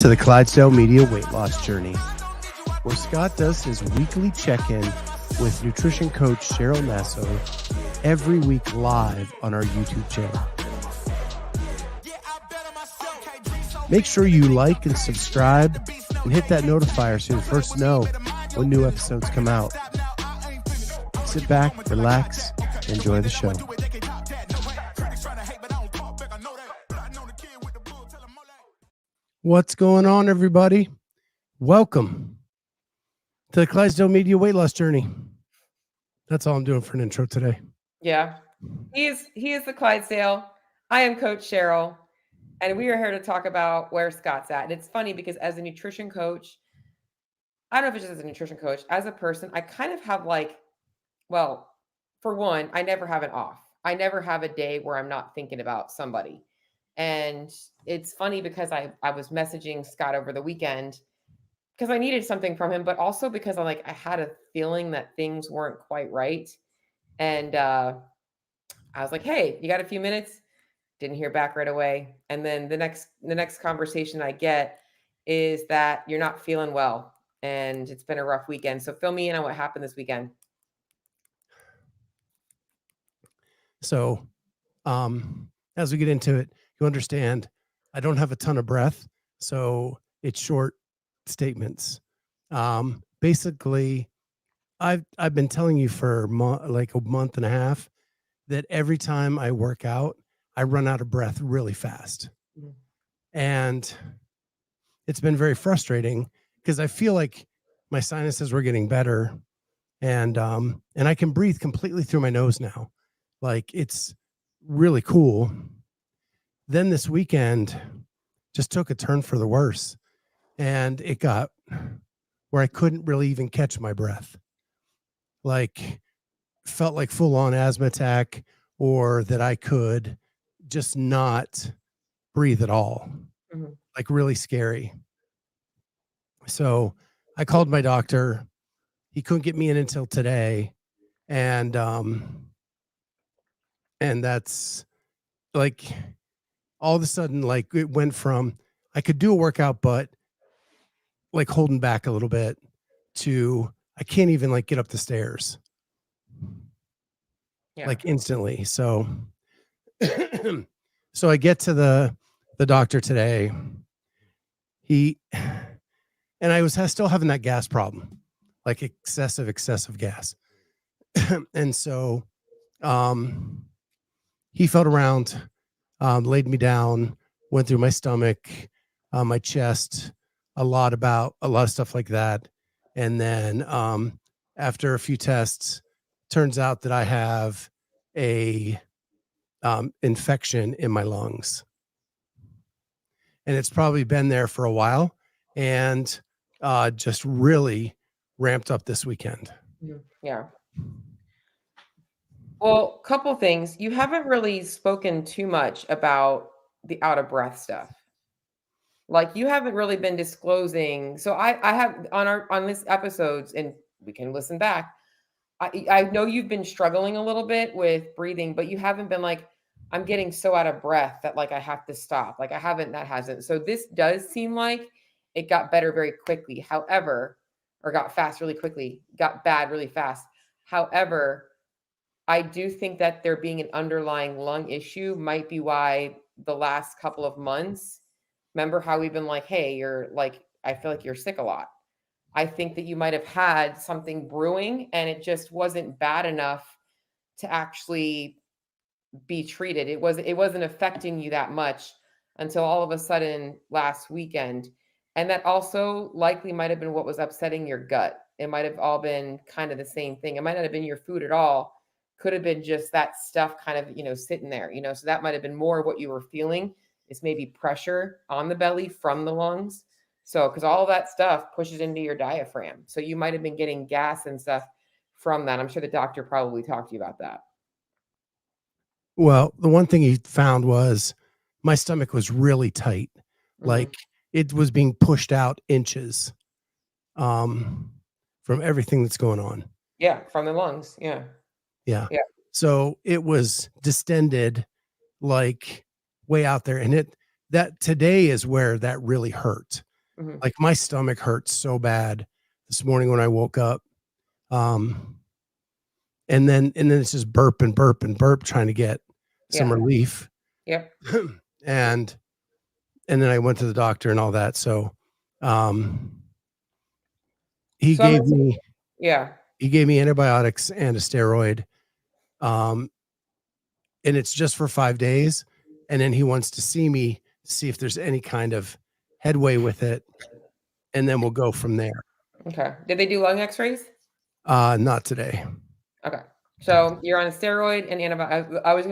To the Clydesdale Media Weight Loss Journey, where Scott does his weekly check-in with Nutrition Coach Cheryl Nasso every week live on our YouTube channel. Make sure you like and subscribe and hit that notifier so you first know when new episodes come out. Sit back, relax, enjoy the show. What's going on, everybody? Welcome to the Clydesdale Media Weight Loss Journey. That's all I'm doing for an intro today. Yeah, he is the Clydesdale. I am Coach Cheryl, and we are here to talk about where Scott's at. And it's funny because as a nutrition coach, I don't know if it's just as a nutrition coach, as a person, I kind of have for one, I never have an off. I never have a day where I'm not thinking about somebody. And it's funny because I was messaging Scott over the weekend because I needed something from him, but also because I had a feeling that things weren't quite right. And I was like, hey, you got a few minutes? Didn't hear back right away. And then the next conversation I get is that you're not feeling well and it's been a rough weekend. So fill me in on what happened this weekend. So as we get into it, you understand I don't have a ton of breath, so it's short statements. Basically, I've been telling you for a month and a half that every time I work out, I run out of breath really fast. Mm-hmm. And it's been very frustrating because I feel like my sinuses were getting better and I can breathe completely through my nose now. Like, it's really cool. Then this weekend just took a turn for the worse, and it got where I couldn't really even catch my breath. Like, felt like full on asthma attack, or that I could just not breathe at all. Mm-hmm. Like, really scary. So I called my doctor. He couldn't get me in until today. And that's like, all of a sudden, like, it went from I could do a workout, but like holding back a little bit, to I can't even like get up the stairs. Yeah. Like instantly. So, so I get to the doctor today. I was still having that gas problem, like excessive gas. And so, he felt around, laid me down, went through my stomach, my chest, a lot of stuff like that. And then after a few tests, turns out that I have a infection in my lungs. And it's probably been there for a while and just really ramped up this weekend. Yeah. Well, couple things. You haven't really spoken too much about the out of breath stuff. Like, you haven't really been disclosing. So I have on this episodes, and we can listen back. I know you've been struggling a little bit with breathing, but you haven't been like, I'm getting so out of breath that like I have to stop. Like, that hasn't. So this does seem like it got better very quickly. However, or got fast really quickly, got bad really fast. However, I do think that there being an underlying lung issue might be why the last couple of months, remember how we've been like, hey, you're like, I feel like you're sick a lot. I think that you might have had something brewing and it just wasn't bad enough to actually be treated. It wasn't affecting you that much until all of a sudden last weekend. And that also likely might have been what was upsetting your gut. It might have all been kind of the same thing. It might not have been your food at all. Could have been just that stuff kind of, sitting there, so that might have been more of what you were feeling is maybe pressure on the belly from the lungs. So, because all that stuff pushes into your diaphragm. So you might have been getting gas and stuff from that. I'm sure the doctor probably talked to you about that. Well, the one thing he found was my stomach was really tight. Mm-hmm. Like, it was being pushed out inches from everything that's going on. Yeah, from the lungs. Yeah. So it was distended, like, way out there. And that today is where that really hurt. Mhm. Like my stomach hurt so bad this morning when I woke up. Um, and then it's just burp and burp and burp trying to get some Yeah. relief. Yep. and and then I went to the doctor and all that. So um he So I'm gave gonna say, me yeah. he gave me antibiotics and a steroid. Um and it's just for 5 days. And then he wants to see me to see if there's any kind of headway with it. And then we'll go from there. Okay. Did they do lung x-rays? Not today. Okay. So you're on a steroid and antibiotic. I was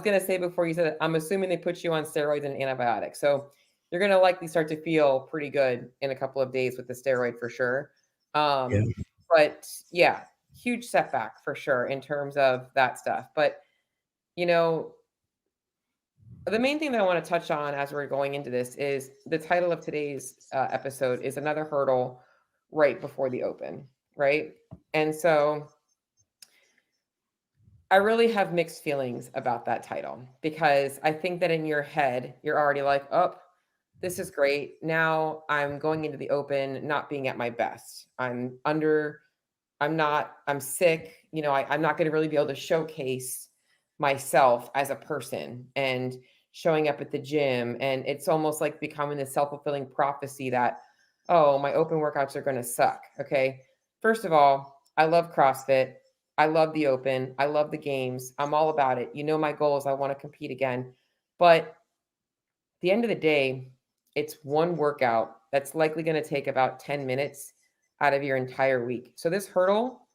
gonna say before you said it, I'm assuming they put you on steroids and antibiotics. So you're gonna likely start to feel pretty good in a couple of days with the steroid for sure. Yeah. But yeah, huge setback for sure in terms of that stuff. But you know, the main thing that I want to touch on as we're going into this is the title of today's episode is another hurdle right before the open, right? And so I really have mixed feelings about that title because I think that in your head, you're already like, oh, this is great. Now I'm going into the open, not being at my best. I'm sick. I'm not going to really be able to showcase myself as a person and showing up at the gym. And it's almost like becoming this self-fulfilling prophecy that, oh, my open workouts are going to suck. Okay. First of all, I love CrossFit. I love the open. I love the games. I'm all about it. My goal is I want to compete again. But at the end of the day, it's one workout that's likely going to take about 10 minutes out of your entire week. So this hurdle,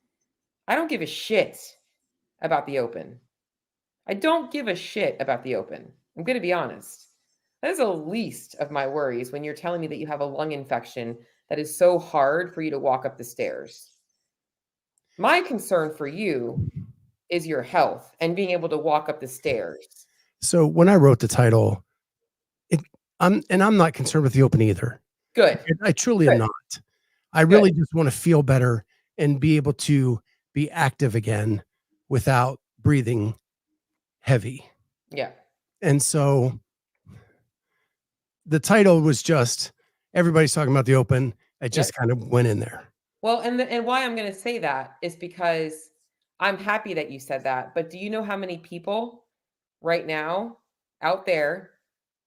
I don't give a shit about the open. I don't give a shit about the open. I'm going to be honest. That is the least of my worries when you're telling me that you have a lung infection that is so hard for you to walk up the stairs. My concern for you is your health and being able to walk up the stairs. So when I wrote the title, I'm not concerned with the open either. Good. I truly am Good. not. I Good. really just want to feel better and be able to be active again without breathing heavy. Yeah. And so the title was just everybody's talking about the open. I just kind of went in there. Well, and why I'm going to say that is because I'm happy that you said that. But do you know how many people right now out there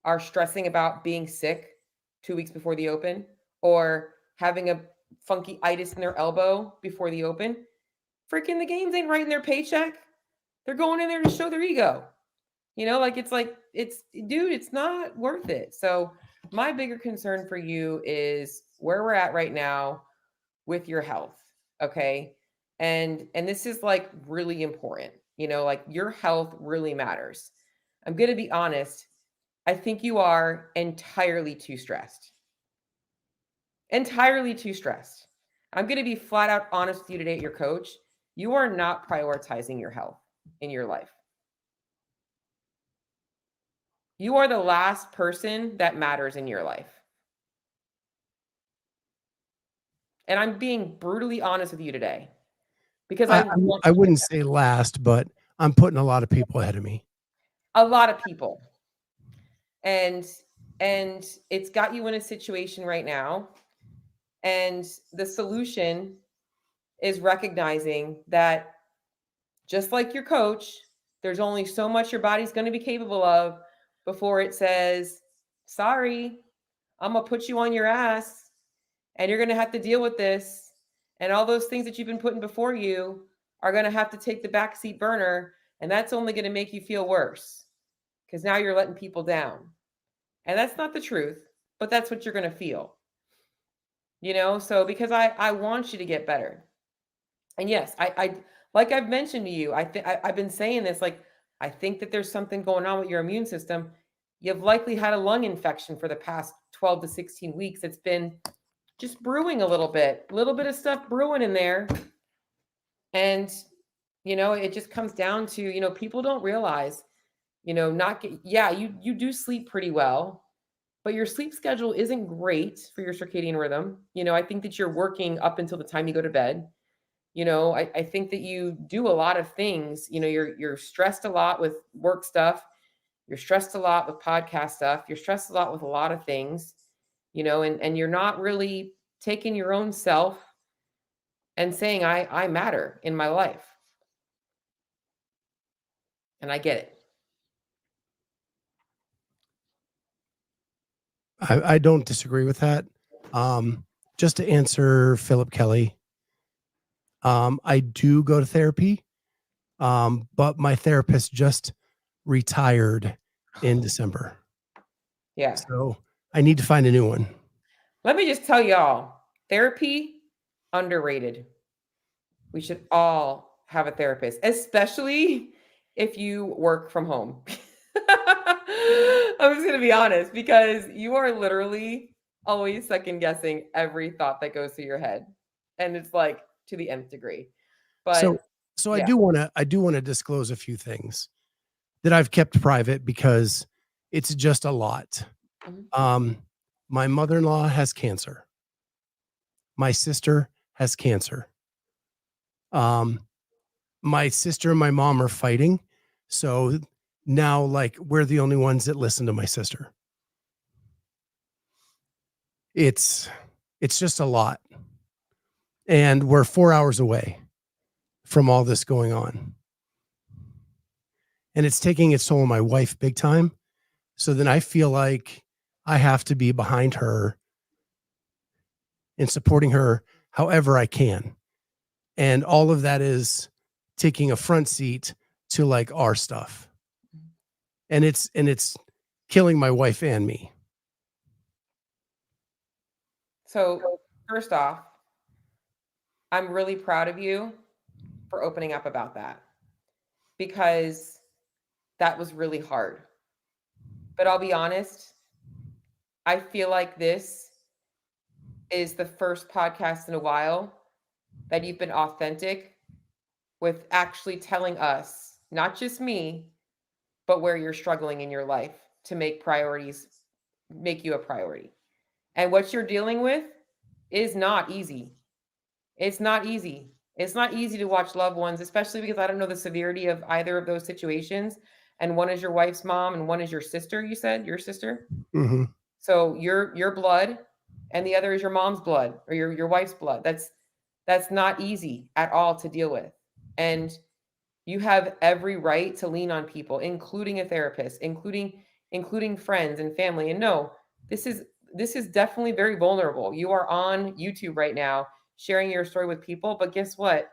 are stressing about being sick 2 weeks before the open or having a funky itis in their elbow before the open? Freaking the games ain't writing their paycheck. They're going in there to show their ego. It's not worth it. So my bigger concern for you is where we're at right now with your health. Okay. And this is like really important. Like your health really matters. I'm going to be honest. I think you are entirely too stressed. Entirely too stressed. I'm going to be flat out honest with you today, your coach. You are not prioritizing your health in your life. You are the last person that matters in your life. And I'm being brutally honest with you today because I want I you to wouldn't say last, but I'm putting a lot of people ahead of me. a lot of people. And it's got you in a situation right now. And the solution is recognizing that just like your coach, there's only so much your body's going to be capable of before it says, sorry, I'm going to put you on your ass and you're going to have to deal with this. And all those things that you've been putting before you are going to have to take the backseat burner. And that's only going to make you feel worse because now you're letting people down. And that's not the truth, but that's what you're going to feel. So because I want you to get better. And yes, I like I've mentioned to you, I've been saying this, like, I think that there's something going on with your immune system. You've likely had a lung infection for the past 12 to 16 weeks. It's been just brewing a little bit of stuff brewing in there. And, it just comes down to, people don't realize, you do sleep pretty well, but your sleep schedule isn't great for your circadian rhythm. I think that you're working up until the time you go to bed. I think that you do a lot of things. You're stressed a lot with work stuff. You're stressed a lot with podcast stuff. You're stressed a lot with a lot of things. and you're not really taking your own self and saying, I matter in my life. And I get it. I don't disagree with that. Just to answer Philip Kelly, I do go to therapy, but my therapist just retired in December. Yeah. So I need to find a new one. Let me just tell y'all, therapy, underrated. We should all have a therapist, especially if you work from home. I'm just going to be honest, because you are literally always second guessing every thought that goes through your head. And it's like to the nth degree. But So yeah. I do want to disclose a few things that I've kept private because it's just a lot. Mhm. My mother-in-law has cancer. My sister has cancer. My sister and my mom are fighting. So now, like, we're the only ones that listen to my sister. It's just a lot. And we're 4 hours away from all this going on. And it's taking its toll on my wife big time. So then I feel like I have to be behind her and supporting her however I can. And all of that is taking a front seat to like our stuff. And it's killing my wife and me. So, first off, I'm really proud of you for opening up about that, because that was really hard. But I'll be honest, I feel like this is the first podcast in a while that you've been authentic with actually telling us, not just me, but where you're struggling in your life to make priorities make you a priority. And what you're dealing with is not easy. It's not easy. It's not easy to watch loved ones, especially because I don't know the severity of either of those situations. And one is your wife's mom and one is your sister, you said, your sister. Mm-hmm. So your blood and the other is your mom's blood or your wife's blood. That's not easy at all to deal with. And you have every right to lean on people, including a therapist, including friends and family. And no, this is definitely very vulnerable. You are on YouTube right now sharing your story with people, but guess what?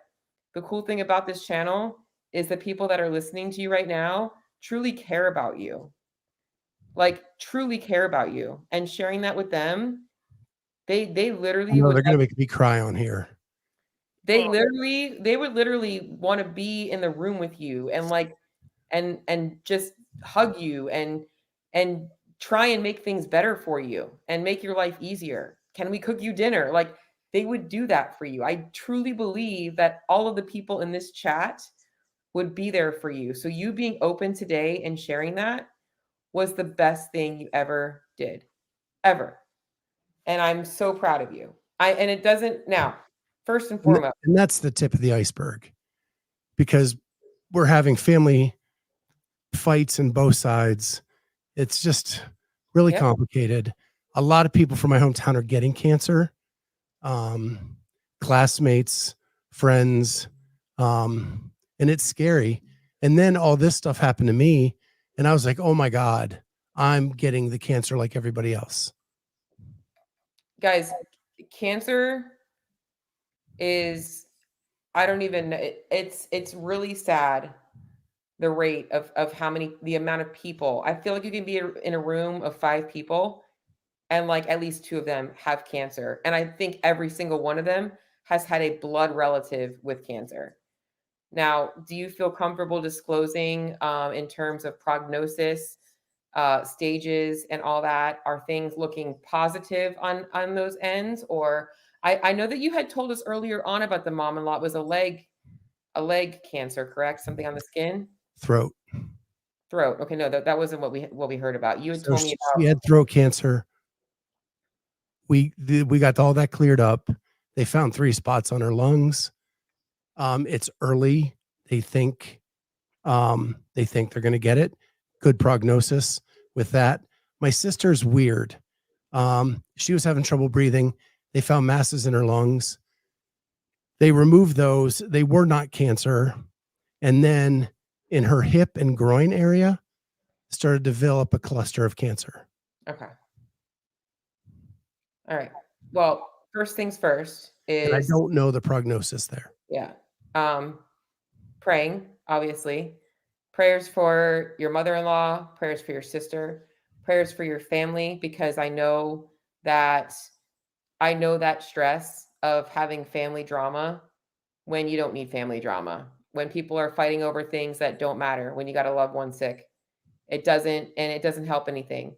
The cool thing about this channel is the people that are listening to you right now truly care about you. Like truly care about you, and sharing that with them, they I literally know would they're going to make me cry on here. they would literally want to be in the room with you and like and just hug you and try and make things better for you and make your life easier. Can we cook you dinner? Like they would do that for you. I truly believe that all of the people in this chat would be there for you. So you being open today and sharing that was the best thing you ever did. Ever. And I'm so proud of you. And it doesn't now, first and foremost. And that's the tip of the iceberg, because we're having family fights on both sides. It's just really complicated. A lot of people from my hometown are getting cancer. Classmates, friends, and it's scary. And then all this stuff happened to me, and I was like, "Oh my God, I'm getting the cancer like everybody else." Guys, cancer is, I don't even know, it's really sad, the rate of the amount of people. I feel like you can be in a room of 5 people and like at least 2 of them have cancer. And I think every single one of them has had a blood relative with cancer. Now, do you feel comfortable disclosing in terms of prognosis, stages, and all that? Are things looking positive on those ends? Or I know that you had told us earlier on about the mom-in-law. It was a leg cancer, correct? Something on the skin, Throat. throat. Okay, no, that wasn't what we heard about. You had So told me she about. had throat cancer. We got all that cleared up. They found 3 spots on her lungs. It's early. They think they're going to get it. Good prognosis with that. My sister's weird. She was having trouble breathing. They found masses in her lungs. They removed those. They were not cancer. And then in her hip and groin area, started to develop a cluster of cancer. Okay. All right. Well, first things first And I is, don't know the prognosis there. yeah, praying, obviously. Prayers for your mother-in-law, prayers for your sister, prayers for your family, because I know that stress of having family drama when you don't need family drama, when people are fighting over things that don't matter, when you got a loved one sick. It doesn't help anything.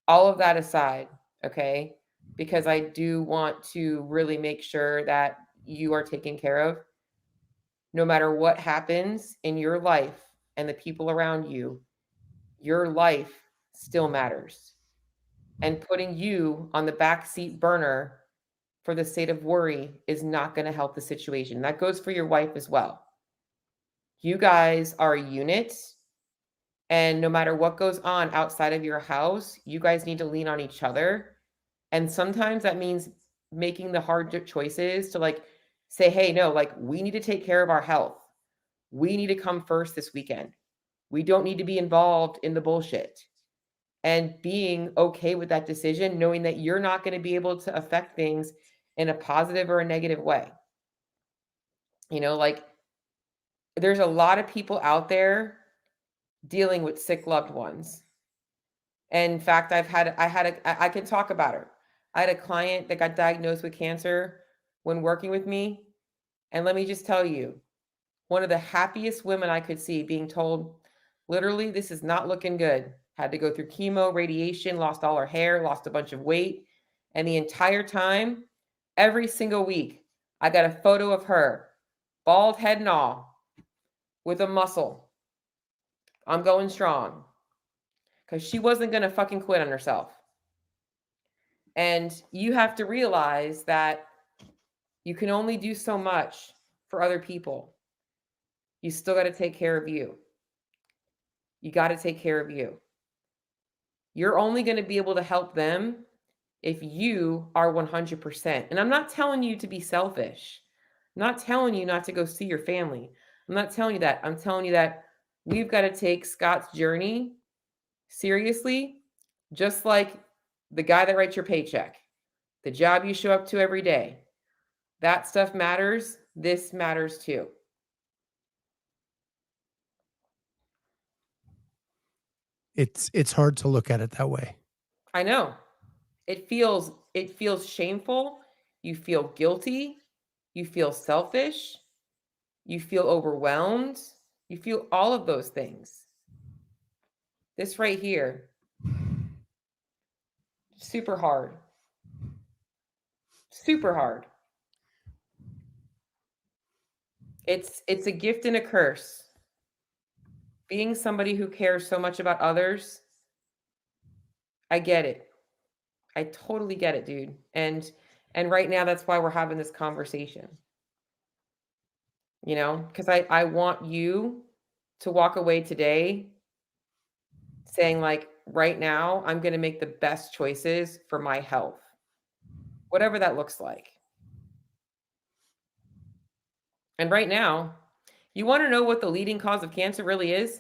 All of that aside, okay? Because I do want to really make sure that you are taken care of. No matter what happens in your life and the people around you, your life still matters. And putting you on the backseat burner for the state of worry is not going to help the situation. That goes for your wife as well. You guys are a unit, and no matter what goes on outside of your house, you guys need to lean on each other. And sometimes that means making the hard choices to like say, hey, no, like we need to take care of our health. We need to come first this weekend. We don't need to be involved in the bullshit. And being okay with that decision, knowing that you're not going to be able to affect things in a positive or a negative way. You know, like there's a lot of people out there dealing with sick loved ones. And in fact, I can talk about her. I had a client that got diagnosed with cancer when working with me. And let me just tell you, one of the happiest women I could see being told, literally, this is not looking good. Had to go through chemo, radiation, lost all her hair, lost a bunch of weight. And the entire time, every single week, I got a photo of her, bald head and all, with a muscle. I'm going strong. Because she wasn't going to fucking quit on herself. And you have to realize that you can only do so much for other people. You still got to take care of you. You got to take care of you. You're only going to be able to help them if you are 100%. And I'm not telling you to be selfish. I'm not telling you not to go see your family. I'm not telling you that. I'm telling you that we've got to take Scott's journey seriously, just like the guy that writes your paycheck, the job you show up to every day. That stuff matters. This matters too. It's hard to look at it that way. I know. It feels shameful. You feel guilty. You feel selfish. You feel overwhelmed. You feel all of those things. This right here, super hard. Super hard. It's a gift and a curse. Being somebody who cares so much about others, I get it. I totally get it, dude. And right now that's why we're having this conversation. You know, because I want you to walk away today saying like, right now, I'm going to make the best choices for my health, whatever that looks like. And right now, you want to know what the leading cause of cancer really is?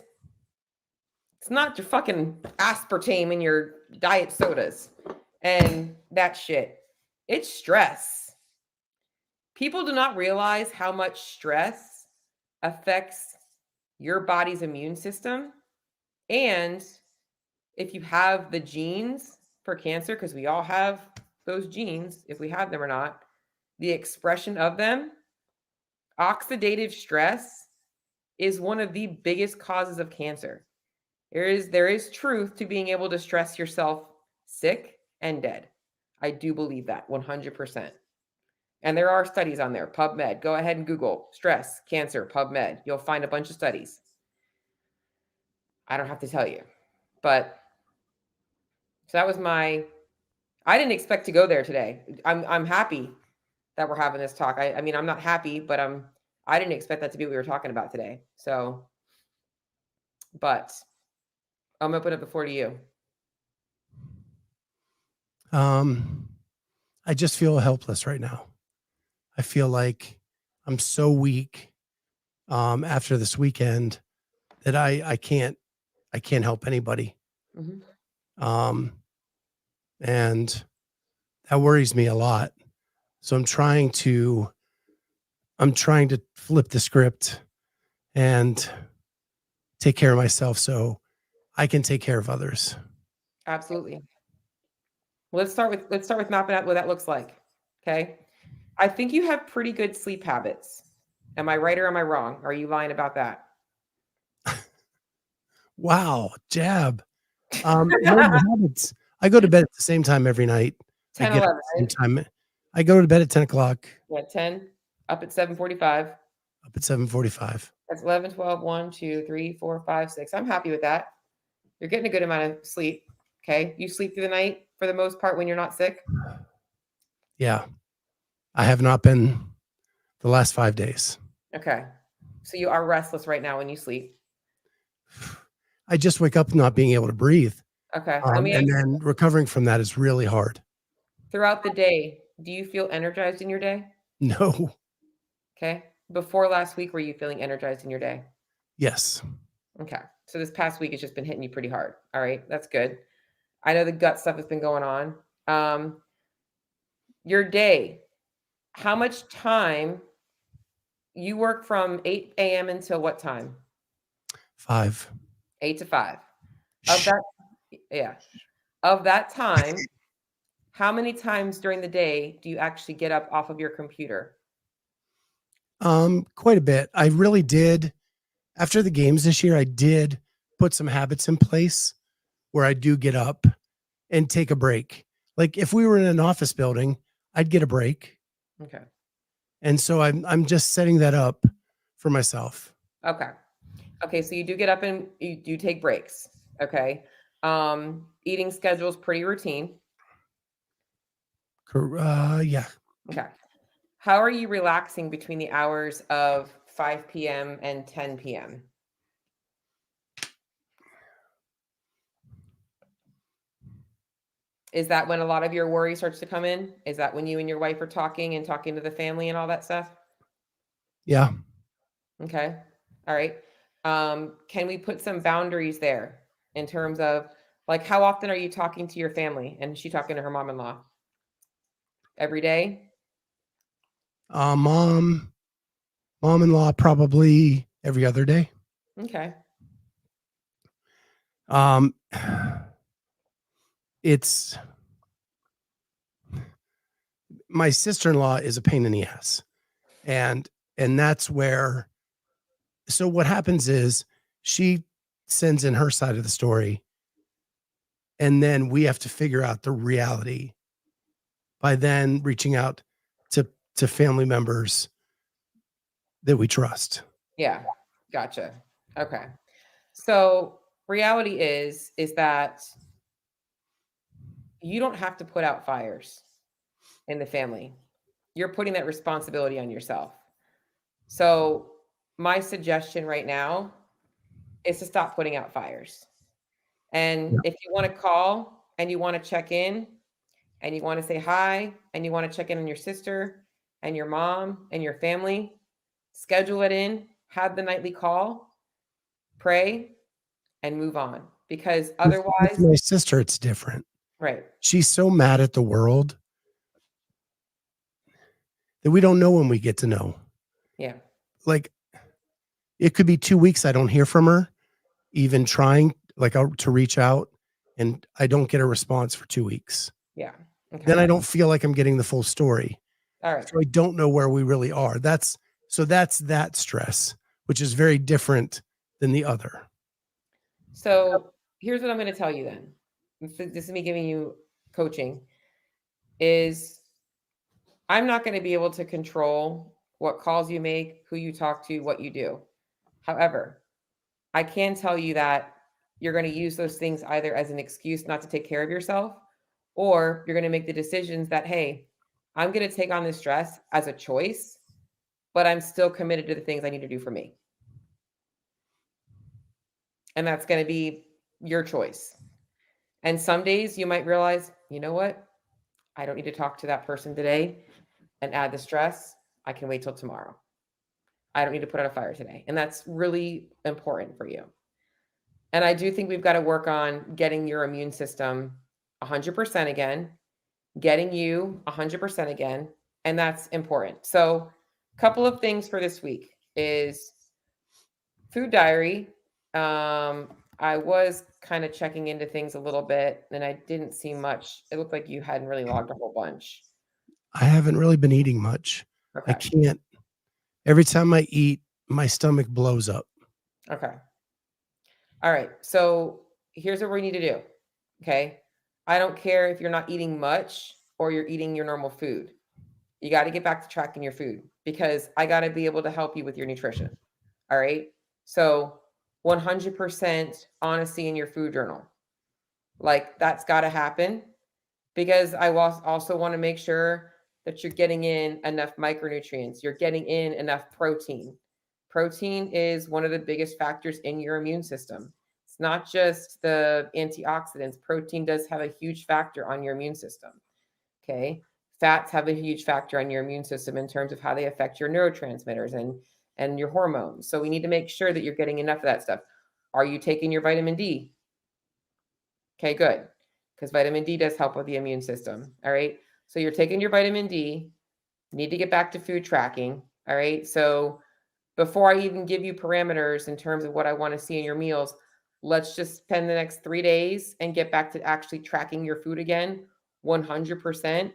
It's not your fucking aspartame in your diet sodas and that shit. It's stress. People do not realize how much stress affects your body's immune system. And if you have the genes for cancer, because we all have those genes, if we have them or not, the expression of them, oxidative stress is one of the biggest causes of cancer. There is truth to being able to stress yourself sick and dead. I do believe that 100%. And there are studies on there. PubMed. Go ahead and Google stress, cancer, PubMed. You'll find a bunch of studies. I don't have to tell you. But so that was I didn't expect to go there today. I'm happy that we're having this talk. I mean, I'm not happy, but I didn't expect that to be what we were talking about today. So, but I'm open up the floor to you. I just feel helpless right now. I feel like I'm so weak after this weekend that I can't help anybody. Mhm. Um, and that worries me a lot. So I'm trying to flip the script and take care of myself so I can take care of others. Absolutely. Let's start with mapping out what that looks like. Okay. I think you have pretty good sleep habits. Am I right or am I wrong? Are you lying about that? Wow, jab. No, my habits. I go to bed at the same time every night. I 10, get up 11, at the same right? time. I go to bed at 10 o'clock, Yeah, 10, up at 7:45. up at 7:45. That's 11, 12, 1, 2, 3, 4, 5, 6. I'm happy with that. You're getting a good amount of sleep. Okay. You sleep through the night for the most part when you're not sick. Yeah, I have not been the last 5 days. Okay. So you are restless right now when you sleep. I just wake up not being able to breathe. Okay. Let me ask And you, then recovering from that is really hard. throughout the day, do you feel energized in your day? No. Okay. Before last week, were you feeling energized in your day? Yes. Okay. So this past week has just been hitting you pretty hard. All right. That's good. I know the gut stuff has been going on. Um, your day, how much time you work from 8 a.m. until what time? 5. 8 to 5. Of Shh. that, yeah. Of that time, how many times during the day do you actually get up off of your computer? Quite a bit. I really did after the games this year, I did put some habits in place where I do get up and take a break. Like if we were in an office building, I'd get a break. Okay. And so I'm just setting that up for myself. Okay. Okay. So you do get up and you do take breaks. Okay. Eating schedule is pretty routine. Yeah. Okay. How are you relaxing between the hours of 5 p.m. and 10 p.m.? Is that when a lot of your worry starts to come in? Is that when you and your wife are talking and talking to the family and all that stuff? Yeah. Okay. All right. Can we put some boundaries there in terms of like how often are you talking to your family and is she talking to her mom-in-law? Every day? Uh, mom, mom-in-law, probably every other day. Okay. Um, it's my sister-in-law is a pain in the ass. And that's where so what happens is she sends in her side of the story and then we have to figure out the reality by then reaching out to family members that we trust. Yeah. Gotcha. Okay. So reality is that you don't have to put out fires in the family. You're putting that responsibility on yourself. So my suggestion right now is to stop putting out fires. And Yeah. if you want to call and you want to check in and you want to say hi and you want to check in on your sister and your mom and your family, schedule it in, have the nightly call, pray, and move on. Because With otherwise, my sister, it's different. right. She's so mad at the world that we don't know when we get to know. Yeah. Like it could be 2 weeks I don't hear from her, even trying to reach out, and I don't get a response for 2 weeks. Yeah. Then Okay. I don't feel like I'm getting the full story. All right. So I don't know where we really are. That's that stress, which is very different than the other. So here's what I'm going to tell you then. This is me giving you coaching is I'm not going to be able to control what calls you make, who you talk to, what you do. However, I can tell you that you're going to use those things either as an excuse not to take care of yourself, or you're going to make the decisions that, hey, I'm going to take on this stress as a choice, but I'm still committed to the things I need to do for me. And that's going to be your choice. And some days you might realize, you know what? I don't need to talk to that person today and add the stress. I can wait till tomorrow. I don't need to put out a fire today. And that's really important for you. And I do think we've got to work on getting your immune system 100% again, getting you 100% again. And that's important. So, a couple of things for this week is food diary. I was kind of checking into things a little bit and I didn't see much. It looked like you hadn't really logged a whole bunch. I haven't really been eating much. I Okay. can't. Every time I eat, my stomach blows up. Okay. All right. So here's what we need to do. Okay. I don't care if you're not eating much or you're eating your normal food. You got to get back to tracking your food because I got to be able to help you with your nutrition. All right. So 100% honesty in your food journal. Like that's got to happen because I also want to make sure that you're getting in enough micronutrients, you're getting in enough protein. Protein is one of the biggest factors in your immune system. It's not just the antioxidants. Protein does have a huge factor on your immune system. Okay. Fats have a huge factor on your immune system in terms of how they affect your neurotransmitters and your hormones. So we need to make sure that you're getting enough of that stuff. Are you taking your vitamin D? Okay, good. Because vitamin D does help with the immune system. All right. So you're taking your vitamin D. Need to get back to food tracking. All right. So before I even give you parameters in terms of what I want to see in your meals, let's just spend the next 3 days and get back to actually tracking your food again 100%.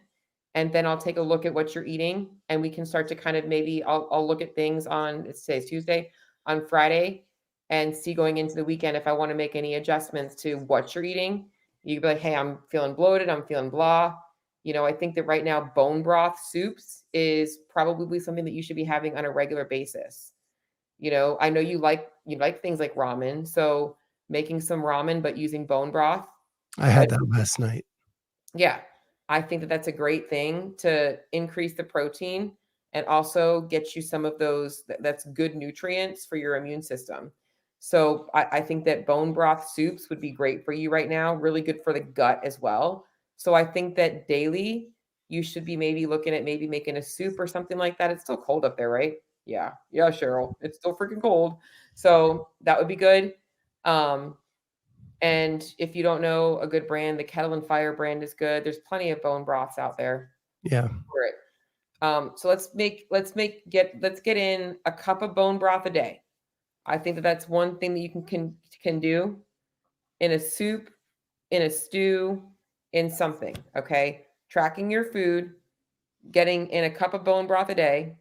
And then I'll take a look at what you're eating and we can start to kind of maybe I'll look at things on, it's today's Tuesday, on Friday and see going into the weekend if I want to make any adjustments to what you're eating. You can be like, hey, I'm feeling bloated. I'm feeling blah. I think that right now bone broth soups is probably something that you should be having on a regular basis. I know you like things like ramen, so making some ramen but using bone broth. I had that last night. Yeah, I think that that's a great thing to increase the protein and also get you some of those that's good nutrients for your immune system. So I think that bone broth soups would be great for you right now, really good for the gut as well. So I think that daily you should be maybe looking at maybe making a soup or something like that. It's still cold up there, right? Yeah. Yeah, Cheryl. It's still freaking cold. So that would be good. And if you don't know a good brand, the Kettle and Fire brand is good. There's plenty of bone broths out there Yeah. for it. So let's get in a cup of bone broth a day. I think that that's one thing that you can do in a soup, in a stew, in something. Okay, tracking your food, getting in a cup of bone broth a day.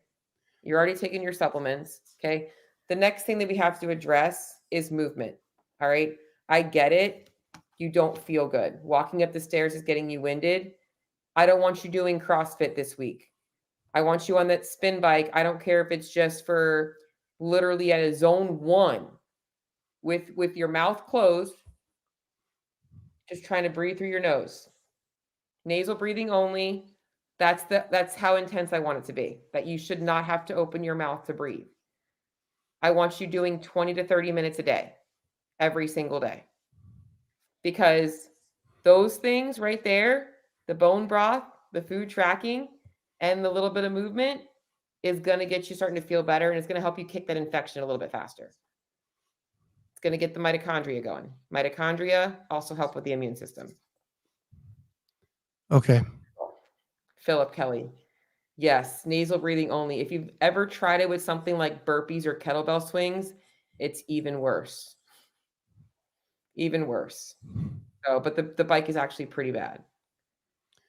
You're already taking your supplements. Okay. The next thing that we have to address is movement. All right. I get it. You don't feel good. Walking up the stairs is getting you winded. I don't want you doing CrossFit this week. I want you on that spin bike. I don't care if it's just for literally at a zone 1 with your mouth closed, just trying to breathe through your nose. Nasal breathing only. That's how intense I want it to be. That you should not have to open your mouth to breathe. I want you doing 20 to 30 minutes a day, every single day. Because those things right there, the bone broth, the food tracking, and the little bit of movement is going to get you starting to feel better. And it's going to help you kick that infection a little bit faster. It's going to get the mitochondria going. Mitochondria also help with the immune system. Okay. Philip Kelly. Yes, nasal breathing only. If you've ever tried it with something like burpees or kettlebell swings, it's even worse. Even worse. So, but the bike is actually pretty bad.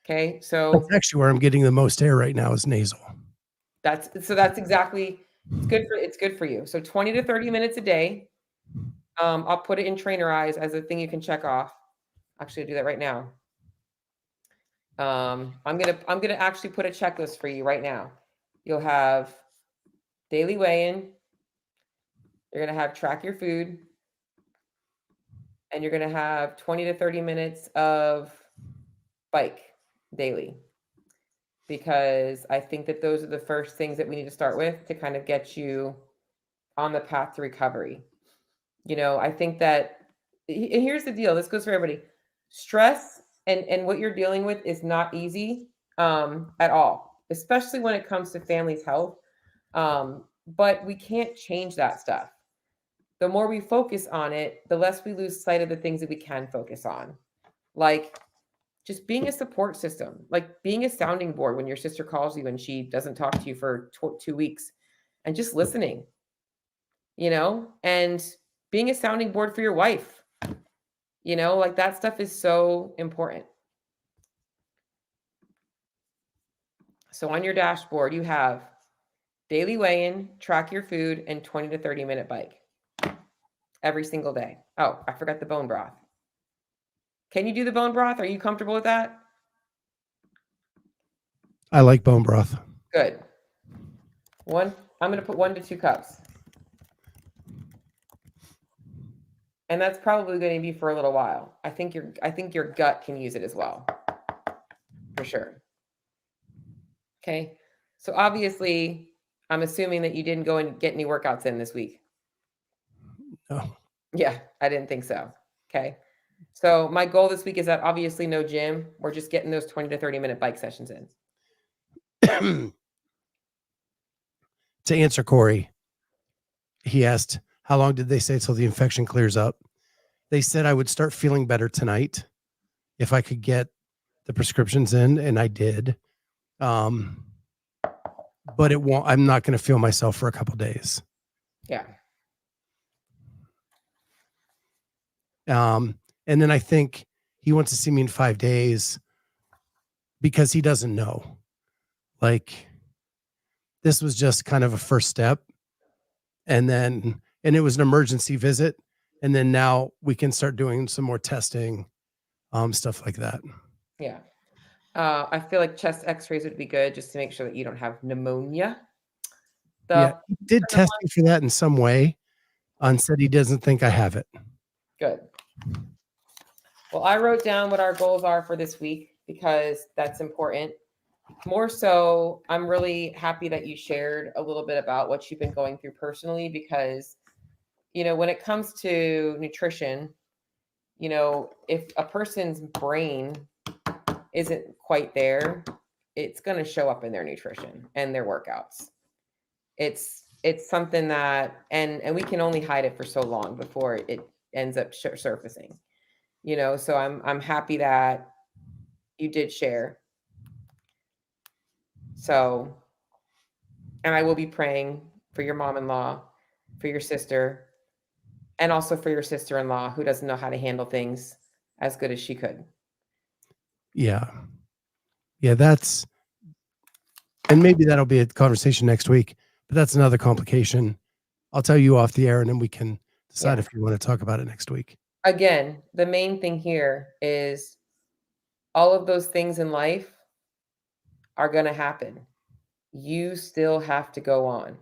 Okay, so That's actually where I'm getting the most air right now is nasal. that's exactly it's good for you. So 20 to 30 minutes a day. I'll put it in trainer eyes as a thing you can check off. Actually, I'll do that right now. I'm gonna actually put a checklist for you right now. You'll have daily weigh-in. You're gonna have track your food, and you're gonna have 20 to 30 minutes of bike daily. Because I think that those are the first things that we need to start with to kind of get you on the path to recovery. I think that, and here's the deal. This goes for everybody. Stress and what you're dealing with is not easy at all, especially when it comes to family's health. But we can't change that stuff. The more we focus on it, the less we lose sight of the things that we can focus on. Like just being a support system, like being a sounding board when your sister calls you and she doesn't talk to you for 2 weeks, and just listening, and being a sounding board for your wife, like that stuff is so important. So on your dashboard, you have daily weigh-in, track your food, and 20 to 30-minute bike every single day. Oh, I forgot the bone broth. Can you do the bone broth? Are you comfortable with that? I like bone broth. Good. I'm going to put 1 to 2 cups. And that's probably going to be for a little while. I think your gut can use it as well. For sure. Okay. So obviously, I'm assuming that you didn't go and get any workouts in this week. No. Yeah, I didn't think so. Okay. So my goal this week is that obviously no gym. We're just getting those 20 to 30-minute bike sessions in. To answer Corey, he asked, how long did they say till the infection clears up? They said I would start feeling better tonight if I could get the prescriptions in, and I did. But it won't. I'm not going to feel myself for a couple days. Yeah. And then I think he wants to see me in 5 days because he doesn't know. Like, this was just kind of a first step. And it was an emergency visit. And then now we can start doing some more testing, stuff like that. Yeah. I feel like chest x-rays would be good just to make sure that you don't have pneumonia. Yeah, he did testing for that in some way and said he doesn't think I have it. Good. Well, I wrote down what our goals are for this week because that's important. More so, I'm really happy that you shared a little bit about what you've been going through personally because, when it comes to nutrition, if a person's brain isn't quite there, it's going to show up in their nutrition and their workouts. It's something that, and we can only hide it for so long before it ends up surfacing, so I'm happy that you did share. So, and I will be praying for your mom-in-law, for your sister, and also for your sister-in-law who doesn't know how to handle things as good as she could. Yeah. Yeah, and maybe that'll be a conversation next week, but that's another complication. I'll tell you off the air and then we can decide if you want to talk about it next week. Again, the main thing here is all of those things in life are going to happen. You still have to go on.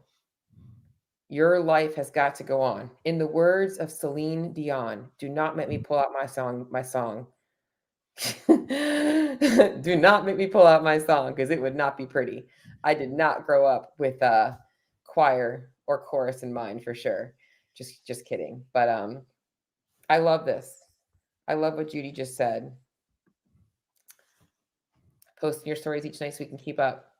Your life has got to go on. In the words of Celine Dion, do not make me pull out my song. Do not make me pull out my song because it would not be pretty. I did not grow up with a choir or chorus in mind for sure. Just kidding. But I love this. I love what Judy just said. Posting your stories each night so we can keep up.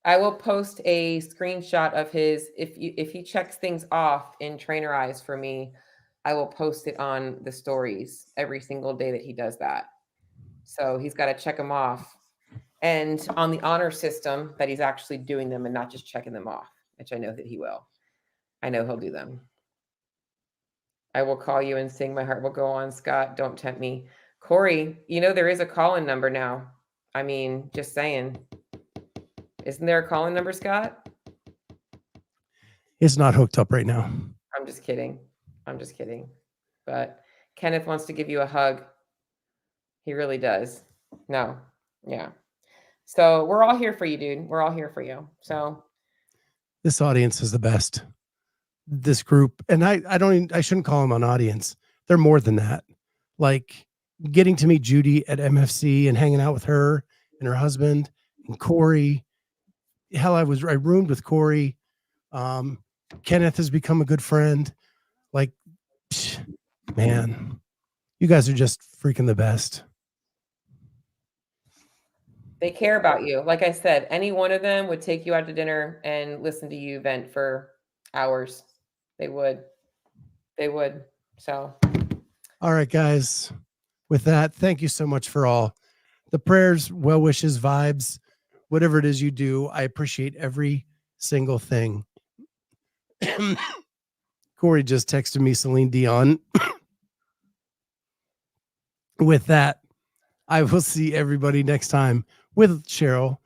I will post a screenshot of his if he checks things off in Trainer Eyes for me. I will post it on the stories every single day that he does that. So he's got to check them off. And on the honor system that he's actually doing them and not just checking them off, which I know that he will. I know he'll do them. I will call you and sing My Heart Will Go On, Scott. Don't tempt me. Corey, there is a call-in number now. I mean, just saying. Isn't there a call-in number, Scott? It's not hooked up right now. I'm just kidding. But Kenneth wants to give you a hug. He really does. No. Yeah. So we're all here for you, dude. We're all here for you. So this audience is the best. This group, and I shouldn't call them an audience. They're more than that. Like getting to meet Judy at MFC and hanging out with her and her husband and Corey. Hell, I roomed with Corey. Kenneth has become a good friend. Like, man, You guys are just freaking the best. They care about you. Like I said, any one of them would take you out to dinner and listen to you vent for hours. They would. They would. So, All right, guys. With that, thank you so much for all the prayers, well wishes, vibes, whatever it is you do. I appreciate every single thing. Corey just texted me Celine Dion. With that, I will see everybody next time with Cheryl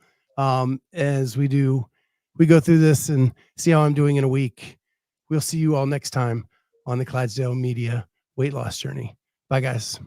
as we go through this and see how I'm doing in a week. We'll see you all next time on the Clydesdale Media Weight Loss Journey. Bye, guys.